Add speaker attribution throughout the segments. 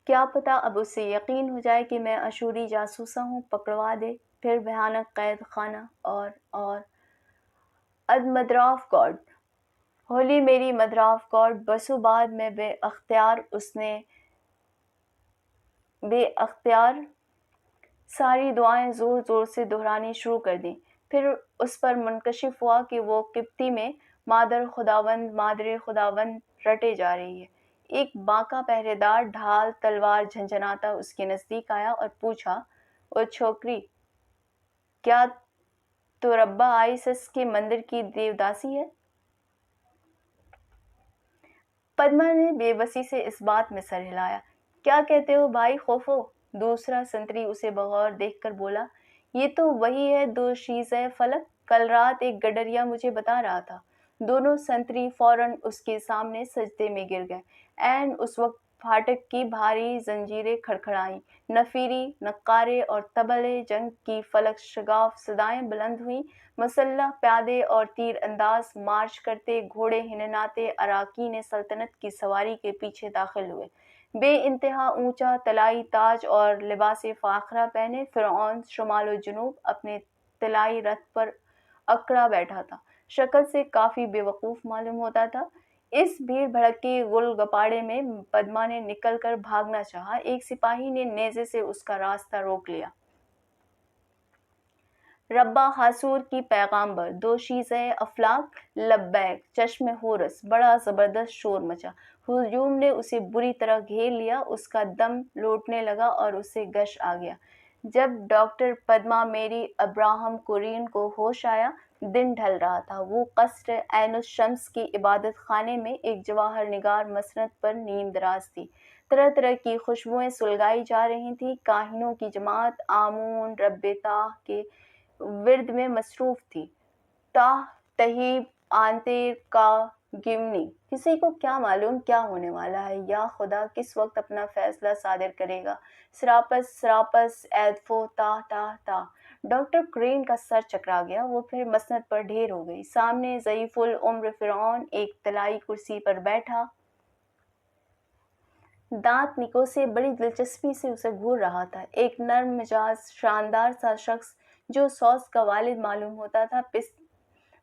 Speaker 1: کیا پتہ اب اسے یقین ہو جائے کہ میں اشوری جاسوسہ ہوں، پکڑوا دے۔ پھر بھیانک قید خانہ اور مدراف گارڈ، ہولی میری مدراف گارڈ۔ بسوں بعد میں بے اختیار ساری دعائیں زور زور سے دہرانی شروع کر دیں۔ پھر اس پر منکشف ہوا کہ وہ قبطی میں مادر خداوند رٹے جا رہی ہے۔ ایک بانکا پہرے دار ڈھال تلوار جھنجھناتا اس کے نزدیک آیا اور پوچھا، او چھوکری، کیا تو ربا آئیسس کے مندر کی دیوداسی ہے؟ پدما نے بے بسی سے اس بات میں سر ہلایا۔ کیا کہتے ہو بھائی خوفو؟ دوسرا سنتری اسے بغور دیکھ کر بولا، یہ تو وہی ہے دوشیزہ فلک، کل رات ایک گڈریا مجھے بتا رہا تھا۔ دونوں سنتری فوراً اس کے سامنے سجدے میں گر گئے۔ عین اس وقت پھاٹک کی بھاری زنجیریں کھڑکھڑائیں، نفیری نقارے اور طبلِ جنگ کی فلک شگاف صدائیں بلند ہوئیں، مسلح پیادے اور تیر انداز مارچ کرتے گھوڑے ہنہناتے اراکین سلطنت کی سواری کے پیچھے داخل ہوئے۔ بے انتہا اونچا طلائی تاج اور لباس فاخرہ پہنے فرعون شمال و جنوب اپنے طلائی رتھ پر اکڑا بیٹھا تھا، شکل سے کافی بے وقوف معلوم ہوتا تھا۔ اس بھیڑ بھڑکے گل گپاڑے میں پدما نے نکل کر بھاگنا چاہا، ایک سپاہی نے نیزے سے اس کا راستہ روک لیا۔ ربا حاصور کی پیغامبر، دوشیزہ افلاک، لبیک! چشم حورس! بڑا زبردست شور مچا، ہجوم نے اسے بری طرح گھیر لیا، اس کا دم لوٹنے لگا اور اسے غش آ گیا۔ جب ڈاکٹر پدما میری ابراہم کورین کو ہوش آیا، دن ڈھل رہا تھا۔ وہ قصر عین الشمس کے عبادت خانے میں ایک جواہر نگار مسند پر نیم دراز تھی۔ طرح طرح کی خوشبوئیں سلگائی جا رہی تھیں، کاہنوں کی جماعت آمون رب تاہ کے ورد میں مصروف تھی۔ تاہ تہیب آنتیر کا گمنی، کسی کو کیا معلوم کیا ہونے والا ہے؟ یا خدا کس وقت اپنا فیصلہ صادر کرے گا؟ سراپس سراپس ایدفو تاہ تاہ تاہ! ڈاکٹر کرین کا سر چکرا گیا، وہ پھر مسند پر ڈھیر ہو گئی۔ سامنے ضعیف العمر فرعون ایک طلائی کرسی پر بیٹھا، دانت نکو سے بڑی دلچسپی سے اسے گھور رہا تھا۔ ایک نرم مزاج شاندار سا شخص جو سوس کا والد معلوم ہوتا تھا،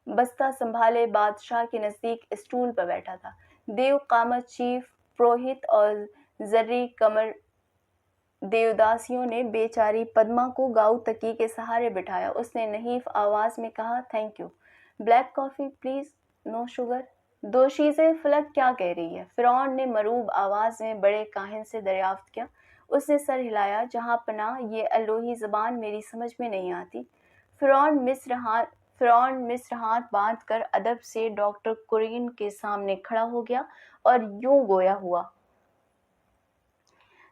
Speaker 1: بستہ سنبھالے بادشاہ کے نزدیک اسٹول پر بیٹھا تھا۔ دیو قامت چیف پروہت اور زرعی کمر دیوداسیوں نے بیچاری پدما کو گاؤ تکی کے سہارے بٹھایا۔ اس نے نحیف آواز میں کہا، thank you, black coffee please, no sugar. دوشیزہ فلک کیا کہہ رہی ہے؟ فرعون نے مروب آواز میں بڑے کاہن سے دریافت کیا۔ اس نے سر ہلایا، جہاں پناہ یہ الوہی زبان میری سمجھ میں نہیں آتی۔ فرعون مصر ہاتھ باندھ کر ادب سے ڈاکٹر کرین کے سامنے کھڑا ہو گیا اور یوں گویا ہوا،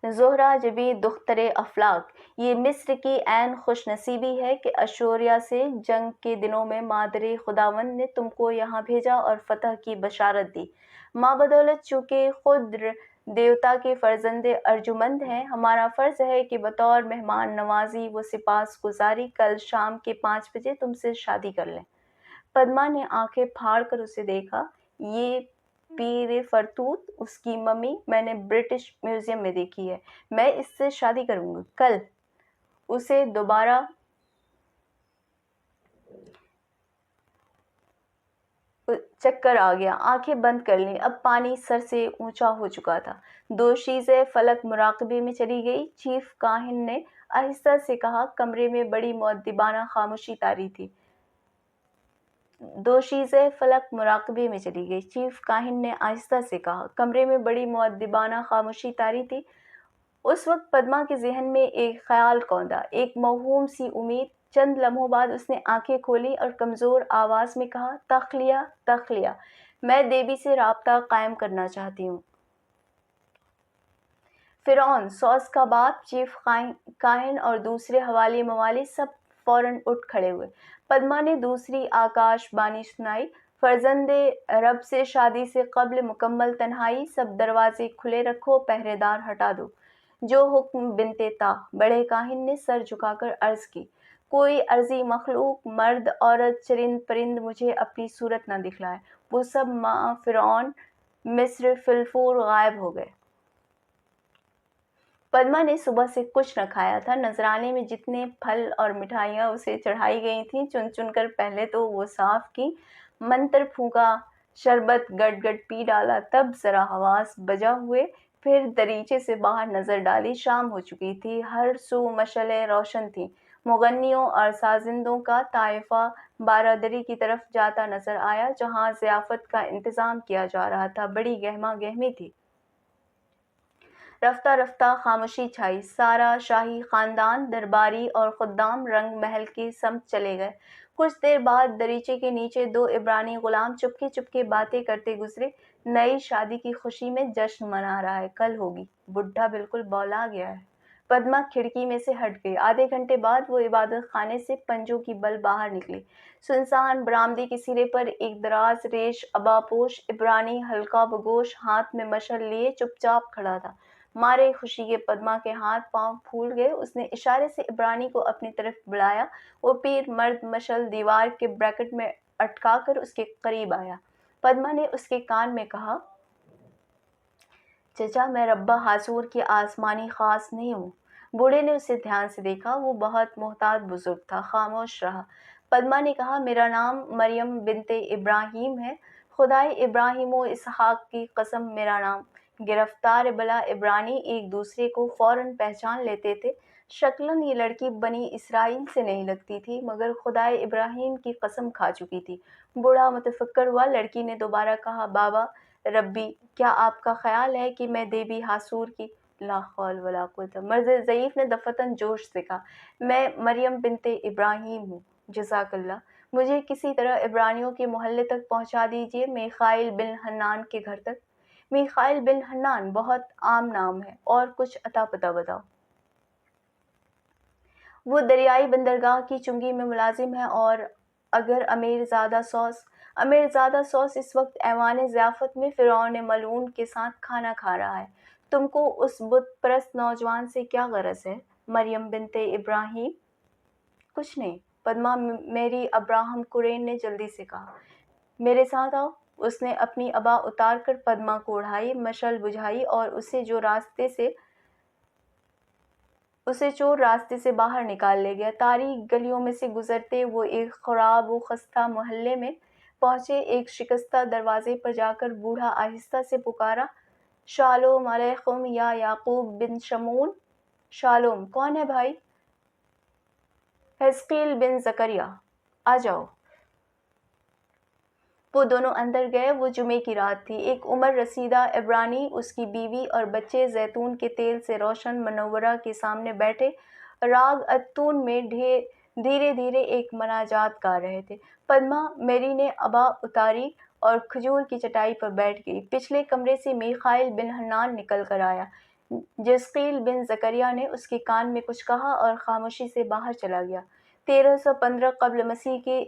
Speaker 1: زہرہ جبیں دختر افلاک، یہ مصر کی عین خوش نصیبی ہے کہ اشوریا سے جنگ کے دنوں میں مادر خداوند نے تم کو یہاں بھیجا اور فتح کی بشارت دی۔ مابدولت چونکہ خود دیوتا کے فرزند ارجمند ہیں، ہمارا فرض ہے کہ بطور مہمان نوازی و سپاس گزاری کل شام کے 5 بجے تم سے شادی کر لیں۔ پدما نے آنکھیں پھاڑ کر اسے دیکھا۔ یہ پیر فرتوت، اس کی ممی میں نے برٹش میوزیم میں دیکھی ہے، میں اس سے شادی کروں گی کل۔ اسے دوبارہ چکر آ گیا، آنکھیں بند کر لیں، اب پانی سر سے اونچا ہو چکا تھا۔ دوشیزہ فلک مراقبے میں چلی گئی۔ چیف کاہن نے آہستہ سے کہا، کمرے میں بڑی مؤدبانہ خاموشی طاری تھی۔ دوشیزہ فلک مراقبے میں چلی گئی۔ چیف کاہن نے آہستہ سے کہا، کمرے میں بڑی مؤدبانہ خاموشی طاری تھی۔ اس وقت پدما کے ذہن میں ایک خیال کوندا، ایک موہوم سی امید۔ چند لمحوں بعد اس نے آنکھیں کھولی اور کمزور آواز میں کہا، تخلیہ تخلیہ، میں دیوی سے رابطہ قائم کرنا چاہتی ہوں۔ فرعون، سوس کا باپ، چیف کاہن اور دوسرے حوالی موالی سب فوراً اٹھ کھڑے ہوئے۔ پدما نے دوسری آکاش بانی سنائی، فرزند رب سے شادی سے قبل مکمل تنہائی، سب دروازے کھلے رکھو، پہرے دار ہٹا دو۔ جو حکم بنت تاہ! بڑے کاہن نے سر جھکا کر عرض کی، کوئی ارضی مخلوق، مرد عورت چرند پرند مجھے اپنی صورت نہ دکھلائے۔ وہ سب ماں فرعون مصر فی الفور غائب ہو گئے۔ پدما نے صبح سے کچھ نہ کھایا تھا۔ نذرانے میں جتنے پھل اور مٹھائیاں اسے چڑھائی گئی تھیں، چن چن کر پہلے تو وہ صاف کی، منتر پھونکا، شربت گٹ گٹ پی ڈالا، تب ذرا حواس بجا ہوئے، پھر دریچے سے باہر نظر ڈالی۔ شام ہو چکی تھی، ہر سو مشعلیں روشن تھیں، مغنیوں اور سازندوں کا طائفہ بارادری کی طرف جاتا نظر آیا جہاں ضیافت کا انتظام کیا جا رہا تھا۔ بڑی گہما گہمی تھی۔ رفتہ رفتہ خاموشی چھائی، سارا شاہی خاندان، درباری اور خدام رنگ محل کی سمت چلے گئے۔ کچھ دیر بعد دریچے کے نیچے دو عبرانی غلام چپکے چپکے باتیں کرتے گزرے۔ نئی شادی کی خوشی میں جشن منا رہا ہے، کل ہوگی، بڈھا بالکل بولا گیا ہے۔ پدما کھڑکی میں سے ہٹ گئی۔ آدھے گھنٹے بعد وہ عبادت خانے سے پنجوں کی بل باہر نکلی۔ سنسان برآمدے کے سرے پر ایک دراز ریش عبا پوش عبرانی ہلکا بگوش ہاتھ میں مشعل لیے چپ چاپ کھڑا تھا۔ مارے خوشی کے پدما کے ہاتھ پاؤں پھول گئے۔ اس نے اشارے سے عبرانی کو اپنی طرف بلایا۔ وہ پیر مرد مشعل دیوار کے بریکٹ میں اٹکا کر اس کے قریب آیا۔ پدما نے اس کے کان میں کہا، چچا، میں ربا حاصور کی آسمانی خاص نہیں ہوں۔ بوڑھے نے اسے دھیان سے دیکھا۔ وہ بہت محتاط بزرگ تھا، خاموش رہا۔ پدما نے کہا، میرا نام مریم بنت ابراہیم ہے، خدائے ابراہیم و اسحاق کی قسم میرا نام۔ گرفتار بلا عبرانی ایک دوسرے کو فوراً پہچان لیتے تھے۔ شکلاً یہ لڑکی بنی اسرائیل سے نہیں لگتی تھی، مگر خدائے ابراہیم کی قسم کھا چکی تھی۔ بوڑھا متفکر ہوا۔ لڑکی نے دوبارہ کہا، بابا ربی، کیا آپ کا خیال ہے کہ میں دیوی حاصور کی؟ لا حول ولا قوت۔ مرد ضعیف نے دفتن جوش سے کہا، میں مریم بنت ابراہیم ہوں۔ جزاک اللہ، مجھے کسی طرح عبرانیوں کے محلے تک پہنچا دیجیے، میخائیل بن حنان کے گھر تک۔ میخائیل بن حنان بہت عام نام ہے، اور کچھ اتا پتہ بتاؤ۔ وہ دریائی بندرگاہ کی چنگی میں ملازم ہے، اور اگر امیر زادہ سوس اس وقت ایوان ضیافت میں فرعون ملعون کے ساتھ کھانا کھا رہا ہے۔ تم کو اس بت پرست نوجوان سے کیا غرض ہے؟ مریم بنت ابراہیم، کچھ نہیں۔ پدما میری ابراہم قرین نے جلدی سے کہا، میرے ساتھ آؤ۔ اس نے اپنی عبا اتار کر پدما کو اڑائی، مشعل بجھائی اور اسے چور راستے سے باہر نکال لے گیا۔ تاریک گلیوں میں سے گزرتے وہ ایک خراب و خستہ محلے میں پہنچے۔ ایک شکستہ دروازے پر جا کر بوڑھا آہستہ سے پکارا، شالوم علیکم یا یعقوب بن شمون۔ شالوم، کون ہے بھائی؟ حزقیل بن زکریا، آ جاؤ۔ وہ دونوں اندر گئے۔ وہ جمعے کی رات تھی۔ ایک عمر رسیدہ عبرانی، اس کی بیوی اور بچے زیتون کے تیل سے روشن منورہ کے سامنے بیٹھے راگ اتون میں دھیرے دھیرے ایک مناجات گا رہے تھے۔ پدما میری نے عبا اتاری اور کھجور کی چٹائی پر بیٹھ گئی۔ پچھلے کمرے سے میخائیل بن حنان نکل کر آیا۔ جزقیل بن زکریا نے اس کے کان میں کچھ کہا اور خاموشی سے باہر چلا گیا۔ 1315 قبل مسیح کے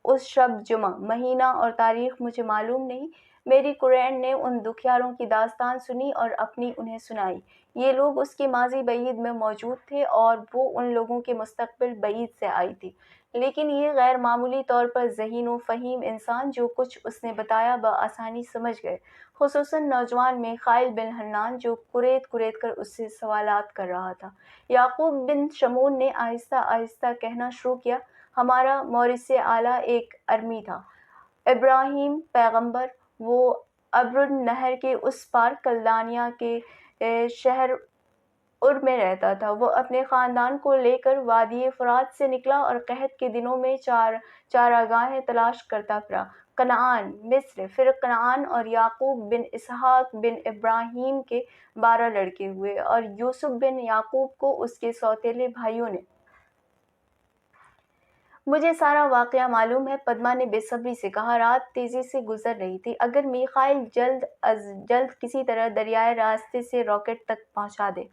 Speaker 1: اس شب جمعہ، مہینہ اور تاریخ مجھے معلوم نہیں، میری قرین نے ان دکھیاروں کی داستان سنی اور اپنی انہیں سنائی۔ یہ لوگ اس کے ماضی بعید میں موجود تھے اور وہ ان لوگوں کے مستقبل بعید سے آئی تھی، لیکن یہ غیر معمولی طور پر ذہین و فہیم انسان جو کچھ اس نے بتایا بآسانی سمجھ گئے، خصوصاً نوجوان میخائیل بن حنان جو کریت کریت کر اس سے سوالات کر رہا تھا۔ یعقوب بن شمون نے آہستہ آہستہ کہنا شروع کیا، ہمارا مورث اعلیٰ ایک ارمی تھا، ابراہیم پیغمبر۔ وہ ابرالنہر کے اس پار کلدانیہ کے شہر ار میں رہتا تھا۔ وہ اپنے خاندان کو لے کر وادی فرات سے نکلا اور قحط کے دنوں میں چارگاہیں تلاش کرتا پھرا۔ کنعان، مصر، پھر کنعان اور یعقوب بن اسحاق بن ابراہیم کے 12 لڑکے ہوئے، اور یوسف بن یعقوب کو اس کے سوتیلے بھائیوں نے۔ مجھے سارا واقعہ معلوم ہے، پدما نے بے صبری سے کہا۔ رات تیزی سے گزر رہی تھی۔ اگر میخائیل جلد از جلد کسی طرح دریائے راستے سے راکٹ تک پہنچا دے۔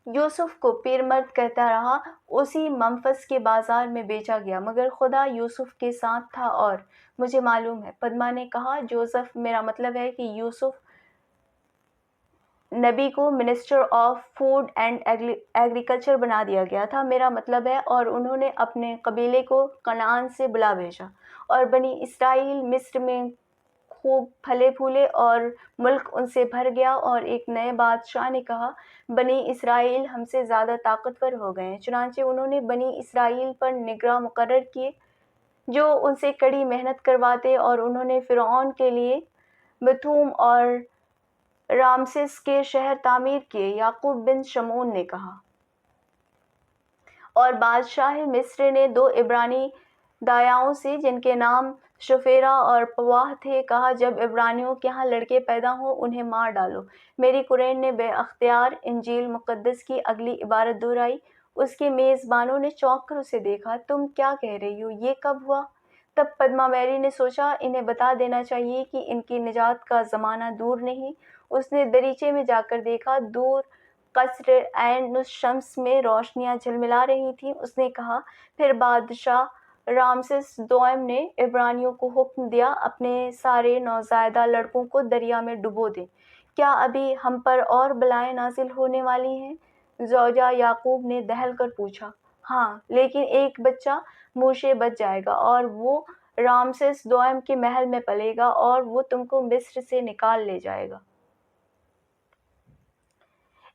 Speaker 1: یوسف کو پیرمرد کہتا رہا، اسی منفس کے بازار میں بیچا گیا، مگر خدا یوسف کے ساتھ تھا اور مجھے معلوم ہے۔ پدما نے کہا، جوزف، میرا مطلب ہے کہ یوسف نبی کو minister of food and agriculture بنا دیا گیا تھا، میرا مطلب ہے، اور انہوں نے اپنے قبیلے کو کنعان سے بلا بھیجا، اور بنی اسرائیل مصر میں خوب پھلے پھولے اور ملک ان سے بھر گیا، اور ایک نئے بادشاہ نے کہا بنی اسرائیل ہم سے زیادہ طاقتور ہو گئے ہیں۔ چنانچہ انہوں نے بنی اسرائیل پر نگراں مقرر کیے جو ان سے کڑی محنت کرواتے، اور انہوں نے فرعون کے لیے بتھوم اور رامسس کے شہر تعمیر کیے۔ یعقوب بن شمعون نے کہا، اور بادشاہ مصر نے 2 عبرانی دایاؤں سے جن کے نام شفیرا اور پواہ تھے کہا، جب عبرانیوں کے ہاں لڑکے پیدا ہوں انہیں مار ڈالو۔ میری قرین نے بے اختیار انجیل مقدس کی اگلی عبارت دہرائی۔ اس کے میزبانوں نے چونک کر اسے دیکھا۔ تم کیا کہہ رہی ہو؟ یہ کب ہوا؟ تب پدما میری نے سوچا انہیں بتا دینا چاہیے کہ ان کی نجات کا زمانہ دور نہیں۔ اس نے دریچے میں جا کر دیکھا، دور قصر عین الشمس میں روشنیاں جھلملا رہی تھیں۔ اس نے کہا، پھر بادشاہ رامسس دوئم نے عبرانیوں کو حکم دیا اپنے سارے نوزائیدہ لڑکوں کو دریا میں ڈبو دیں۔ کیا ابھی ہم پر اور بلائیں نازل ہونے والی ہیں؟ زوجہ یعقوب نے دہل کر پوچھا۔ ہاں، لیکن ایک بچہ منہ سے بچ جائے گا، اور وہ رامسس دوئم کے محل میں پلے گا، اور وہ تم کو مصر سے نکال لے جائے گا۔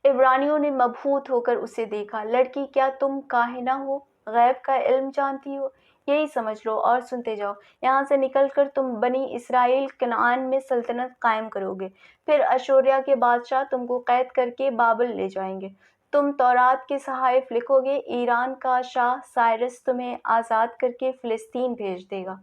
Speaker 1: عبرانیوں نے مبہوت ہو کر اسے دیکھا۔ لڑکی، کیا تم کاہنہ ہو؟ غیب کا علم جانتی ہو؟ یہی سمجھ لو اور سنتے جاؤ۔ یہاں سے نکل کر تم بنی اسرائیل کنعان میں سلطنت قائم کرو گے، پھر اشوریا کے بادشاہ تم کو قید کر کے بابل لے جائیں گے۔ تم تورات کے صحائف لکھو گے، ایران کا شاہ سائرس تمہیں آزاد کر کے فلسطین بھیج دے گا،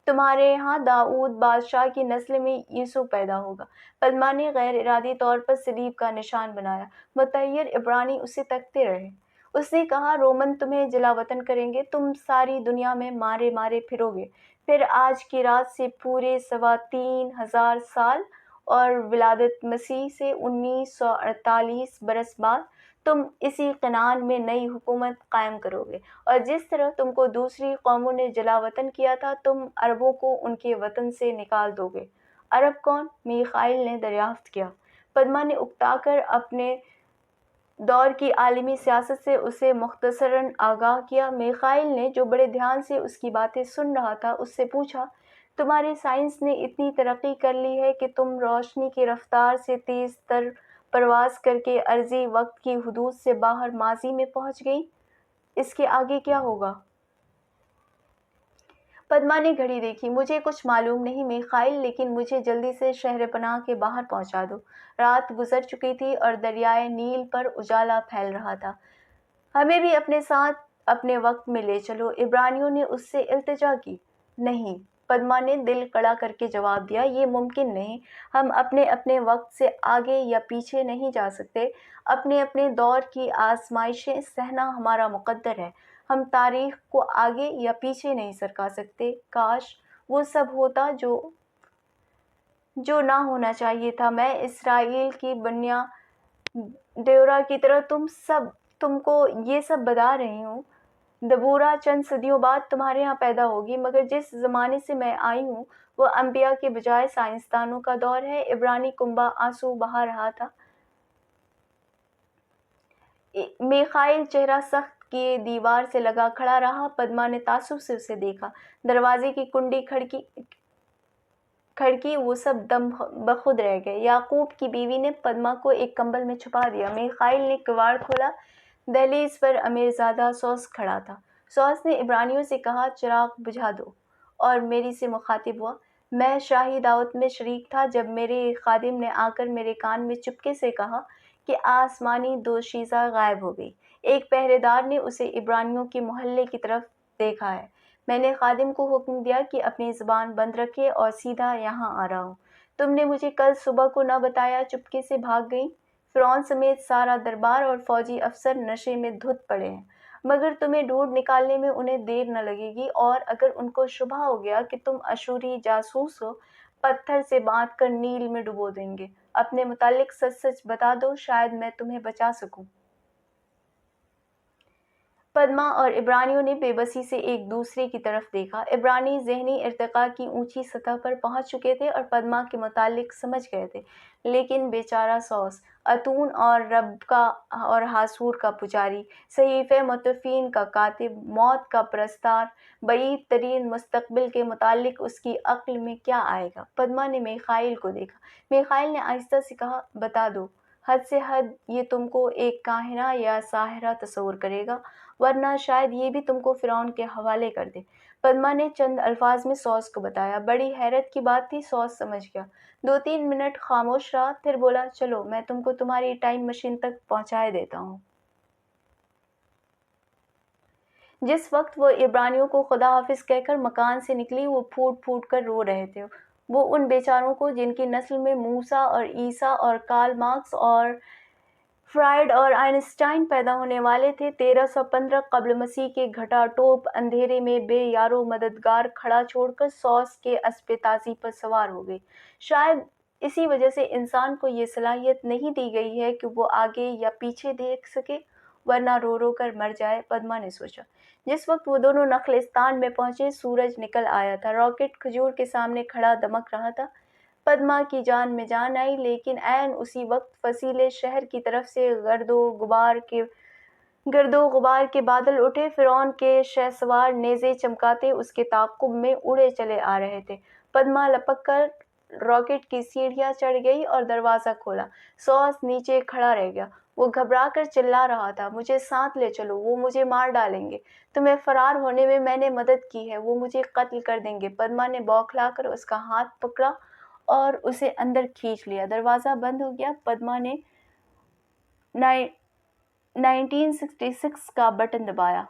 Speaker 1: تمہارے یہاں داؤد بادشاہ کی نسل میں یسوع پیدا ہوگا۔ پدما نے غیر ارادی طور پر صلیب کا نشان بنایا۔ متحیر عبرانی اسے تکتے رہے۔ اس نے کہا، رومن تمہیں جلا وطن کریں گے، تم ساری دنیا میں مارے مارے پھرو گے، پھر آج کی رات سے پورے 3,2500 سال اور ولادت مسیح سے 1948 برس بعد تم اسی کنعان میں نئی حکومت قائم کرو گے، اور جس طرح تم کو دوسری قوموں نے جلا وطن کیا تھا تم عربوں کو ان کے وطن سے نکال دو گے۔ عرب کون؟ میخائیل نے دریافت کیا۔ پدما نے اکتا کر اپنے دور کی عالمی سیاست سے اسے مختصراً آگاہ کیا۔ میخائیل نے، جو بڑے دھیان سے اس کی باتیں سن رہا تھا، اس سے پوچھا، تمہاری سائنس نے اتنی ترقی کر لی ہے کہ تم روشنی کی رفتار سے تیز تر پرواز کر کے عرضی وقت کی حدود سے باہر ماضی میں پہنچ گئی، اس کے آگے کیا ہوگا؟ پدما نے گھڑی دیکھی۔ مجھے کچھ معلوم نہیں میخائیل، لیکن مجھے جلدی سے شہر پناہ کے باہر پہنچا دو۔ رات گزر چکی تھی اور دریائے نیل پر اجالا پھیل رہا تھا۔ ہمیں بھی اپنے ساتھ اپنے وقت میں لے چلو، عبرانیوں نے اس سے التجا کی۔ نہیں، پدما نے دل کڑا کر کے جواب دیا، یہ ممکن نہیں۔ ہم اپنے اپنے وقت سے آگے یا پیچھے نہیں جا سکتے، اپنے اپنے دور کی آزمائشیں سہنا ہمارا مقدر ہے۔ ہم تاریخ کو آگے یا پیچھے نہیں سرکا سکتے۔ کاش وہ سب ہوتا جو نہ ہونا چاہیے تھا۔ میں اسرائیل کی بنیا ڈیورا کی طرح تم کو یہ سب بتا رہی ہوں۔ دبورا چند صدیوں بعد تمہارے ہاں پیدا ہوگی، مگر جس زمانے سے میں آئی ہوں وہ انبیاء کے بجائے سائنسدانوں کا دور ہے۔ عبرانی کنبہ آنسو بہا رہا تھا۔ میخائیل چہرہ سخت کیے دیوار سے لگا کھڑا رہا۔ پدما نے تعصب سے اسے دیکھا۔ دروازے کی کنڈی کھڑکی، وہ سب دم بخود رہ گئے۔ یعقوب کی بیوی نے پدما کو ایک کمبل میں چھپا دیا۔ میخائیل نے کواڑ کھولا۔ دہلیز پر امیر زادہ سوس کھڑا تھا۔ سوس نے عبرانیوں سے کہا، چراغ بجھا دو، اور میری سے مخاطب ہوا، میں شاہی دعوت میں شریک تھا جب میرے خادم نے آ کر میرے کان میں چپکے سے کہا کہ آسمانی دوشیزہ غائب ہو گئی۔ ایک پہرے دار نے اسے عبرانیوں کے محلے کی طرف دیکھا ہے۔ میں نے خادم کو حکم دیا کہ اپنی زبان بند رکھے اور سیدھا یہاں آ رہا ہوں۔ تم نے مجھے کل صبح کو نہ بتایا، چپکے سے بھاگ گئی۔ فرعون سمیت سارا دربار اور فوجی افسر نشے میں دھت پڑے ہیں، مگر تمہیں ڈھونڈ نکالنے میں انہیں دیر نہ لگے گی، اور اگر ان کو شبہ ہو گیا کہ تم اشوری جاسوس ہو، پتھر سے باندھ کر نیل میں ڈبو دیں گے۔ اپنے متعلق سچ سچ بتا دو، شاید میں تمہیں بچا سکوں۔ پدما اور عبرانیوں نے بے بسی سے ایک دوسرے کی طرف دیکھا۔ عبرانی ذہنی ارتقاء کی اونچی سطح پر پہنچ چکے تھے اور پدما کے متعلق سمجھ گئے تھے، لیکن بیچارہ سوس، اتون اور ربکا اور حاسور کا پجاری، صحیفہ متفقین کا کاتب، موت کا پرستار، بعید ترین مستقبل کے متعلق اس کی عقل میں کیا آئے گا؟ پدما نے میخائیل کو دیکھا۔ میخائیل نے آہستہ سے کہا، بتا دو، حد سے حد یہ تم کو ایک کاہنہ یا ساحرہ تصور کرے گا، ورنہ شاید یہ بھی تم کو فرعون کے حوالے کر دے۔ پدما نے چند الفاظ میں سوس کو بتایا۔ بڑی حیرت کی بات تھی، سوس سمجھ گیا۔ 2-3 منٹ خاموش رہا، پھر بولا، چلو میں تم کو تمہاری ٹائم مشین تک پہنچائے دیتا ہوں۔ جس وقت وہ عبرانیوں کو خدا حافظ کہہ کر مکان سے نکلی، وہ پھوٹ پھوٹ کر رو رہے تھے۔ وہ ان بیچاروں کو جن کی نسل میں موسیٰ اور عیسیٰ اور کارل مارکس اور فرائڈ اور آئنسٹائن پیدا ہونے والے تھے، 1315 قبل مسیح کے گھٹا ٹوپ اندھیرے میں بے یارو مددگار کھڑا چھوڑ کر سوس کے اسپِ تازی پر سوار ہو گئی۔ شاید اسی وجہ سے انسان کو یہ صلاحیت نہیں دی گئی ہے کہ وہ آگے یا پیچھے دیکھ سکے، ورنہ رو رو کر مر جائے، پدما نے سوچا۔ جس وقت وہ دونوں نخلستان میں پہنچے، سورج نکل آیا تھا، راکٹ کھجور کے سامنے کھڑا دمک رہا تھا۔ پدما کی جان میں جان آئی، لیکن عین اسی وقت فصیلے شہر کی طرف سے گرد و غبار کے بادل اٹھے۔ فرعون کے شہسوار نیزے چمکاتے اس کے تعاقب میں اڑے چلے آ رہے تھے۔ پدما لپک کر راکٹ کی سیڑھیاں چڑھ گئی اور دروازہ کھولا۔ سوس نیچے کھڑا رہ گیا۔ وہ گھبرا کر چلا رہا تھا، مجھے ساتھ لے چلو، وہ مجھے مار ڈالیں گے، تمہیں فرار ہونے میں نے مدد کی ہے، وہ مجھے قتل کر دیں گے۔ پدما نے بوکھلا کر اس کا ہاتھ پکڑا اور اسے اندر کھینچ لیا۔ دروازہ بند ہو گیا۔ پدما نے 1966 کا بٹن دبایا۔